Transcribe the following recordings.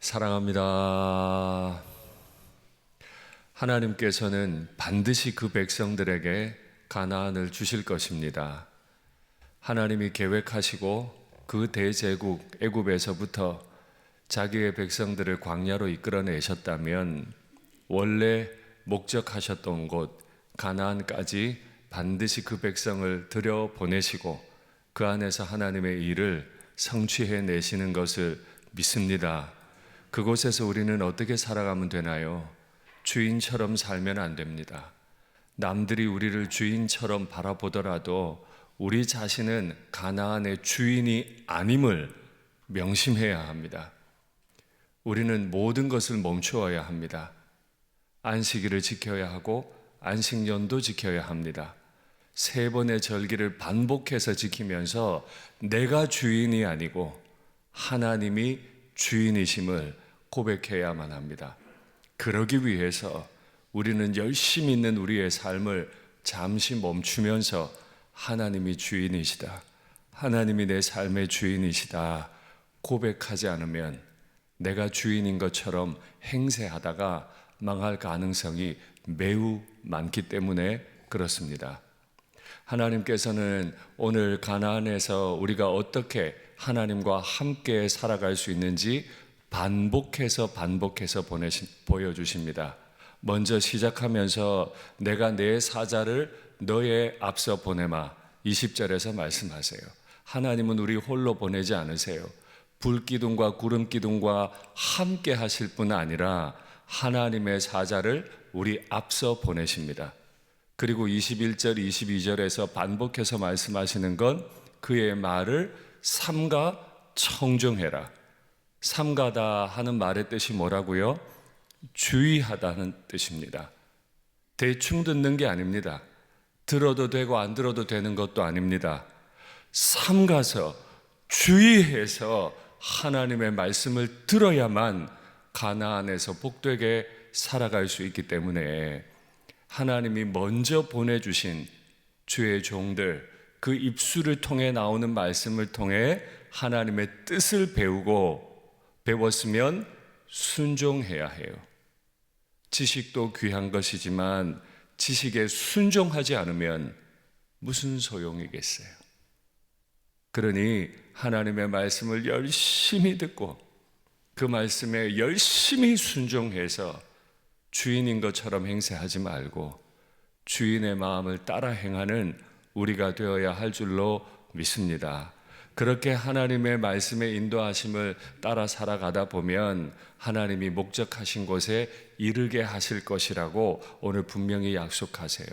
사랑합니다. 하나님께서는 반드시 그 백성들에게 가나안을 주실 것입니다. 하나님이 계획하시고 그 대제국 애굽에서부터 자기의 백성들을 광야로 이끌어내셨다면 원래 목적하셨던 곳 가나안까지 반드시 그 백성을 들여보내시고 그 안에서 하나님의 일을 성취해 내시는 것을 믿습니다. 그곳에서 우리는 어떻게 살아가면 되나요? 주인처럼 살면 안 됩니다. 남들이 우리를 주인처럼 바라보더라도 우리 자신은 가나안의 주인이 아님을 명심해야 합니다. 우리는 모든 것을 멈추어야 합니다. 안식일을 지켜야 하고 안식년도 지켜야 합니다. 3번의 절기를 반복해서 지키면서 내가 주인이 아니고 하나님이 주인이심을 고백해야만 합니다. 그러기 위해서 우리는 열심히 있는 우리의 삶을 잠시 멈추면서 하나님이 주인이시다, 하나님이 내 삶의 주인이시다 고백하지 않으면 내가 주인인 것처럼 행세하다가 망할 가능성이 매우 많기 때문에 그렇습니다. 하나님께서는 오늘 가나안에서 우리가 어떻게 하나님과 함께 살아갈 수 있는지 반복해서 보여주십니다. 먼저 시작하면서 내가 내 사자를 너의 앞서 보내마 20절에서 말씀하세요. 하나님은 우리 홀로 보내지 않으세요. 불기둥과 구름기둥과 함께 하실 뿐 아니라 하나님의 사자를 우리 앞서 보내십니다. 그리고 21절, 22절에서 반복해서 말씀하시는 건 그의 말을 삼가 청종해라. 삼가다 하는 말의 뜻이 뭐라고요? 주의하다는 뜻입니다. 대충 듣는 게 아닙니다. 들어도 되고 안 들어도 되는 것도 아닙니다. 삼가서 주의해서 하나님의 말씀을 들어야만 가나안에서 복되게 살아갈 수 있기 때문에 하나님이 먼저 보내주신 주의 종들, 그 입술을 통해 나오는 말씀을 통해 하나님의 뜻을 배웠으면 순종해야 해요. 지식도 귀한 것이지만 지식에 순종하지 않으면 무슨 소용이겠어요? 그러니 하나님의 말씀을 열심히 듣고 그 말씀에 열심히 순종해서 주인인 것처럼 행세하지 말고 주인의 마음을 따라 행하는 우리가 되어야 할 줄로 믿습니다. 그렇게 하나님의 말씀의 인도하심을 따라 살아가다 보면 하나님이 목적하신 곳에 이르게 하실 것이라고 오늘 분명히 약속하세요.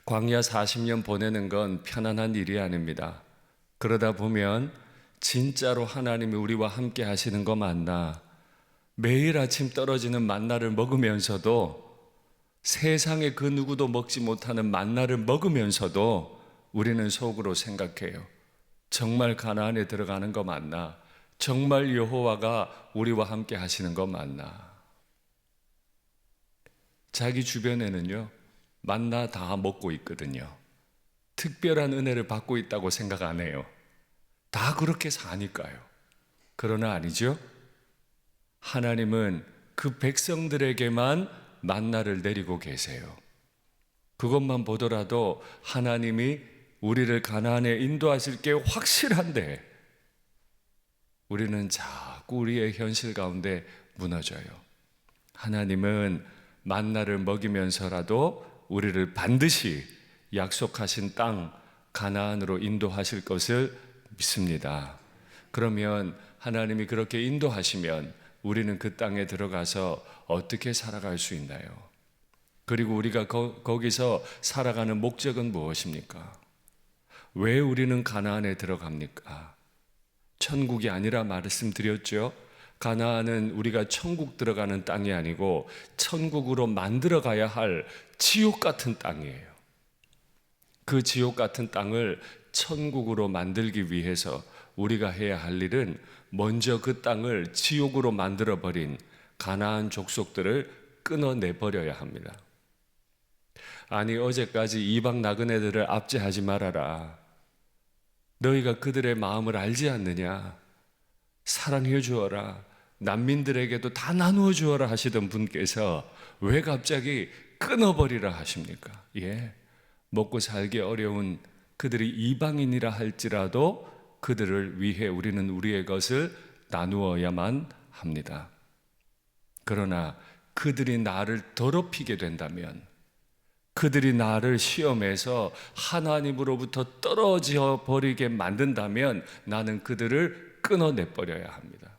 광야 40년 보내는 건 편안한 일이 아닙니다. 그러다 보면 진짜로 하나님이 우리와 함께 하시는 거 맞나? 매일 아침 떨어지는 만나를 먹으면서도 세상에 그 누구도 먹지 못하는 만나를 먹으면서도 우리는 속으로 생각해요. 정말 가나안에 들어가는 거 맞나? 정말 여호와가 우리와 함께 하시는 거 맞나? 자기 주변에는요, 만나 다 먹고 있거든요. 특별한 은혜를 받고 있다고 생각 안 해요. 다 그렇게 사니까요. 그러나 아니죠? 하나님은 그 백성들에게만 만나를 내리고 계세요. 그것만 보더라도 하나님이 우리를 가나안에 인도하실 게 확실한데 우리는 자꾸 우리의 현실 가운데 무너져요. 하나님은 만나를 먹이면서라도 우리를 반드시 약속하신 땅 가나안으로 인도하실 것을 믿습니다. 그러면 하나님이 그렇게 인도하시면 우리는 그 땅에 들어가서 어떻게 살아갈 수 있나요? 그리고 우리가 거기서 살아가는 목적은 무엇입니까? 왜 우리는 가나안에 들어갑니까? 천국이 아니라 말씀드렸죠. 가나안은 우리가 천국 들어가는 땅이 아니고 천국으로 만들어 가야 할 지옥 같은 땅이에요. 그 지옥 같은 땅을 천국으로 만들기 위해서 우리가 해야 할 일은 먼저 그 땅을 지옥으로 만들어버린 가나안 족속들을 끊어내버려야 합니다. 아니, 어제까지 이방 나그네들을 압제하지 말아라. 너희가 그들의 마음을 알지 않느냐? 사랑해 주어라. 난민들에게도 다 나누어 주어라 하시던 분께서 왜 갑자기 끊어버리라 하십니까? 예, 먹고 살기 어려운 그들이 이방인이라 할지라도 그들을 위해 우리는 우리의 것을 나누어야만 합니다. 그러나 그들이 나를 더럽히게 된다면, 그들이 나를 시험해서 하나님으로부터 떨어져 버리게 만든다면 나는 그들을 끊어내버려야 합니다.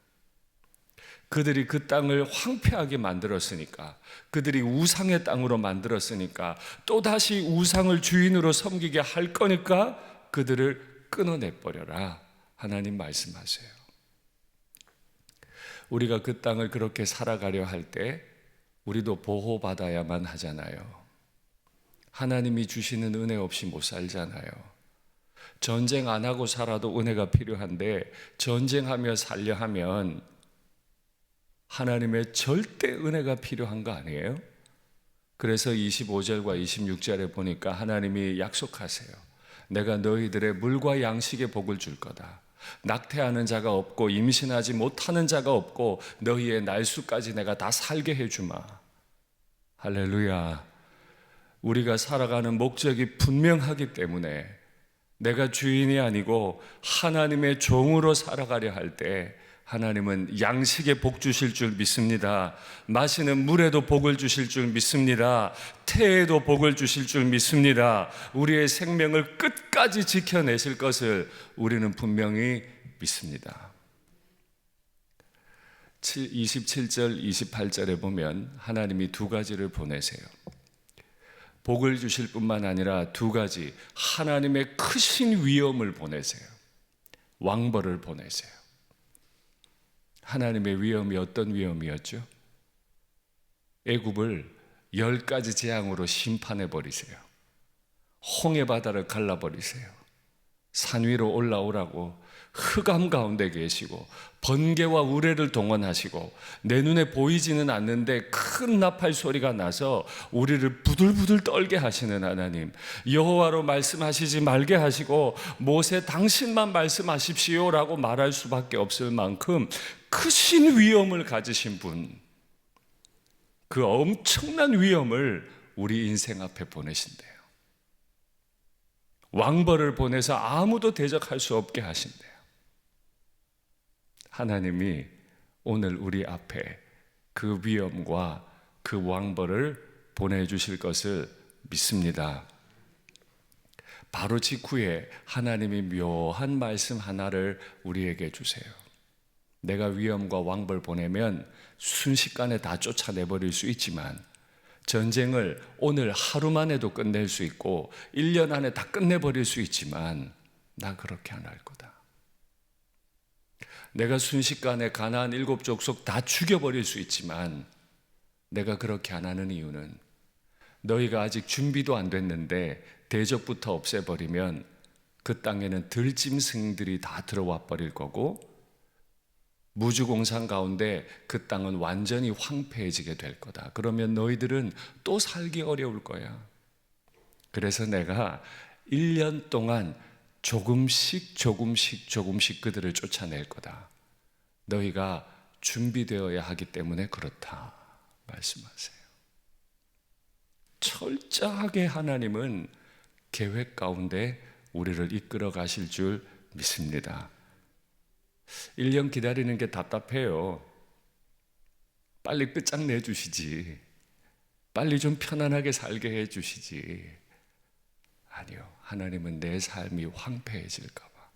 그들이 그 땅을 황폐하게 만들었으니까, 그들이 우상의 땅으로 만들었으니까, 또다시 우상을 주인으로 섬기게 할 거니까 그들을 끊어내버려라 하나님 말씀하세요. 우리가 그 땅을 그렇게 살아가려 할 때 우리도 보호받아야만 하잖아요. 하나님이 주시는 은혜 없이 못 살잖아요. 전쟁 안 하고 살아도 은혜가 필요한데, 전쟁하며 살려 하면 하나님의 절대 은혜가 필요한 거 아니에요? 그래서 25절과 26절에 보니까 하나님이 약속하세요. 내가 너희들의 물과 양식의 복을 줄 거다. 낙태하는 자가 없고 임신하지 못하는 자가 없고 너희의 날수까지 내가 다 살게 해주마. 할렐루야. 우리가 살아가는 목적이 분명하기 때문에 내가 주인이 아니고 하나님의 종으로 살아가려 할 때 하나님은 양식에 복 주실 줄 믿습니다. 마시는 물에도 복을 주실 줄 믿습니다. 태에도 복을 주실 줄 믿습니다. 우리의 생명을 끝까지 지켜내실 것을 우리는 분명히 믿습니다. 27절, 28절에 보면 하나님이 두 가지를 보내세요. 복을 주실 뿐만 아니라 두 가지, 하나님의 크신 위엄을 보내세요. 왕벌을 보내세요. 하나님의 위엄이 어떤 위엄이었죠? 애굽을 10가지 재앙으로 심판해 버리세요. 홍해 바다를 갈라버리세요. 산 위로 올라오라고 흑암 가운데 계시고 번개와 우레를 동원하시고 내 눈에 보이지는 않는데 큰 나팔 소리가 나서 우리를 부들부들 떨게 하시는 하나님, 여호와로 말씀하시지 말게 하시고 모세 당신만 말씀하십시오라고 말할 수밖에 없을 만큼 크신 위엄을 가지신 분, 그 엄청난 위엄을 우리 인생 앞에 보내신대요. 왕벌을 보내서 아무도 대적할 수 없게 하신대요. 하나님이 오늘 우리 앞에 그 위엄과 그 왕벌을 보내주실 것을 믿습니다. 바로 직후에 하나님이 묘한 말씀 하나를 우리에게 주세요. 내가 위엄과 왕벌 보내면 순식간에 다 쫓아내버릴 수 있지만 전쟁을 오늘 하루만 해도 끝낼 수 있고 1년 안에 다 끝내버릴 수 있지만 나 그렇게 안 할 거다. 내가 순식간에 가나안 7족속 다 죽여버릴 수 있지만 내가 그렇게 안 하는 이유는 너희가 아직 준비도 안 됐는데 대적부터 없애버리면 그 땅에는 들짐승들이 다 들어와 버릴 거고 무주공산 가운데 그 땅은 완전히 황폐해지게 될 거다. 그러면 너희들은 또 살기 어려울 거야. 그래서 내가 1년 동안 조금씩 그들을 쫓아낼 거다. 너희가 준비되어야 하기 때문에 그렇다 말씀하세요. 철저하게 하나님은 계획 가운데 우리를 이끌어 가실 줄 믿습니다. 1년 기다리는 게 답답해요. 빨리 끝장내 주시지. 빨리 좀 편안하게 살게 해 주시지. 아니요. 하나님은 내 삶이 황폐해질까 봐,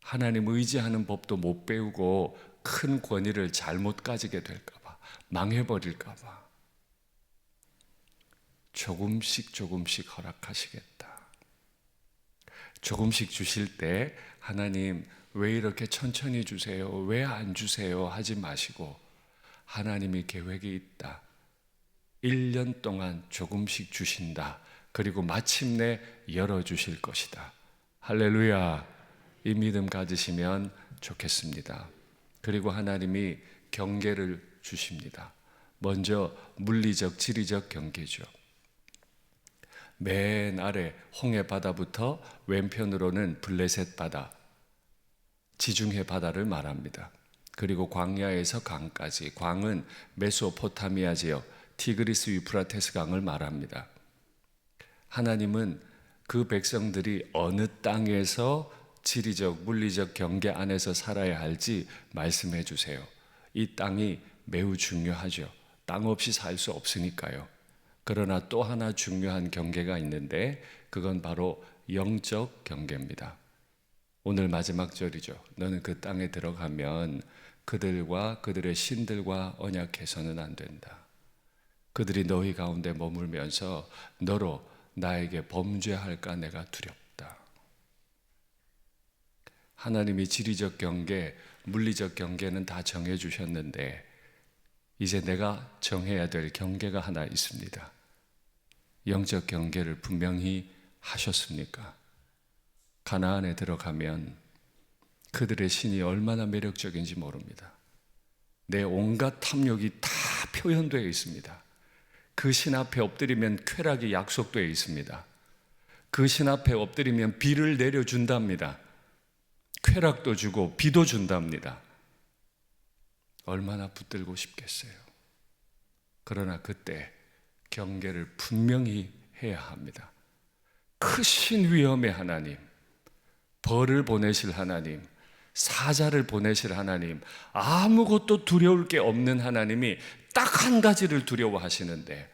하나님 의지하는 법도 못 배우고 큰 권위를 잘못 가지게 될까 봐, 망해버릴까 봐 조금씩 허락하시겠다. 조금씩 주실 때 하나님 왜 이렇게 천천히 주세요? 왜 안 주세요? 하지 마시고 하나님이 계획이 있다. 1년 동안 조금씩 주신다. 그리고 마침내 열어주실 것이다. 할렐루야. 이 믿음 가지시면 좋겠습니다. 그리고 하나님이 경계를 주십니다. 먼저 물리적, 지리적 경계죠. 맨 아래 홍해 바다부터 왼편으로는 블레셋 바다, 지중해 바다를 말합니다. 그리고 광야에서 강까지. 광은 메소포타미아 지역 티그리스 유프라테스 강을 말합니다. 하나님은 그 백성들이 어느 땅에서 지리적, 물리적 경계 안에서 살아야 할지 말씀해 주세요. 이 땅이 매우 중요하죠. 땅 없이 살 수 없으니까요. 그러나 또 하나 중요한 경계가 있는데 그건 바로 영적 경계입니다. 오늘 마지막 절이죠. 너는 그 땅에 들어가면 그들과 그들의 신들과 언약해서는 안 된다. 그들이 너희 가운데 머물면서 너로 나에게 범죄할까 내가 두렵다. 하나님이 지리적 경계, 물리적 경계는 다 정해 주셨는데 이제 내가 정해야 될 경계가 하나 있습니다. 영적 경계를 분명히 하셨습니까? 가나안에 들어가면 그들의 신이 얼마나 매력적인지 모릅니다. 내 온갖 탐욕이 다 표현되어 있습니다. 그 신 앞에 엎드리면 쾌락이 약속되어 있습니다. 그 신 앞에 엎드리면 비를 내려준답니다. 쾌락도 주고 비도 준답니다. 얼마나 붙들고 싶겠어요. 그러나 그때 경계를 분명히 해야 합니다. 크신 위엄의 하나님, 벌을 보내실 하나님, 사자를 보내실 하나님, 아무것도 두려울 게 없는 하나님이 딱 한 가지를 두려워하시는데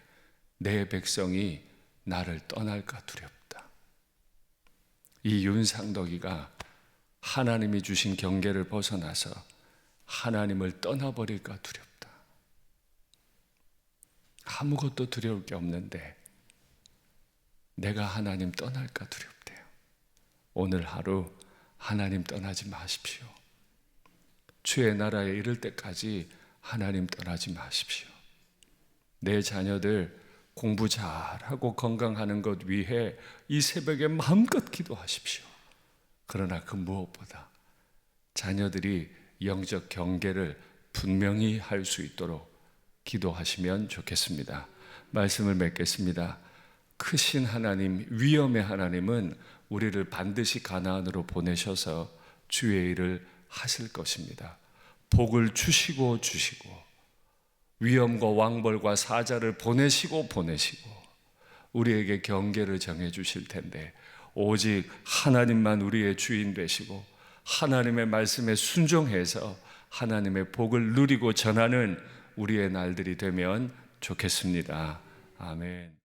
내 백성이 나를 떠날까 두렵다. 이 윤상덕이가 하나님이 주신 경계를 벗어나서 하나님을 떠나버릴까 두렵다. 아무것도 두려울 게 없는데 내가 하나님 떠날까 두렵대요. 오늘 하루 하나님 떠나지 마십시오. 주의 나라에 이를 때까지 하나님 떠나지 마십시오. 내 자녀들 공부 잘하고 건강하는 것 위해 이 새벽에 마음껏 기도하십시오. 그러나 그 무엇보다 자녀들이 영적 경계를 분명히 할 수 있도록 기도하시면 좋겠습니다. 말씀을 맺겠습니다. 크신 하나님, 위엄의 하나님은 우리를 반드시 가나안으로 보내셔서 주의 일을 하실 것입니다. 복을 주시고 위엄과 왕벌과 사자를 보내시고 우리에게 경계를 정해 주실 텐데 오직 하나님만 우리의 주인 되시고 하나님의 말씀에 순종해서 하나님의 복을 누리고 전하는 우리의 날들이 되면 좋겠습니다. 아멘.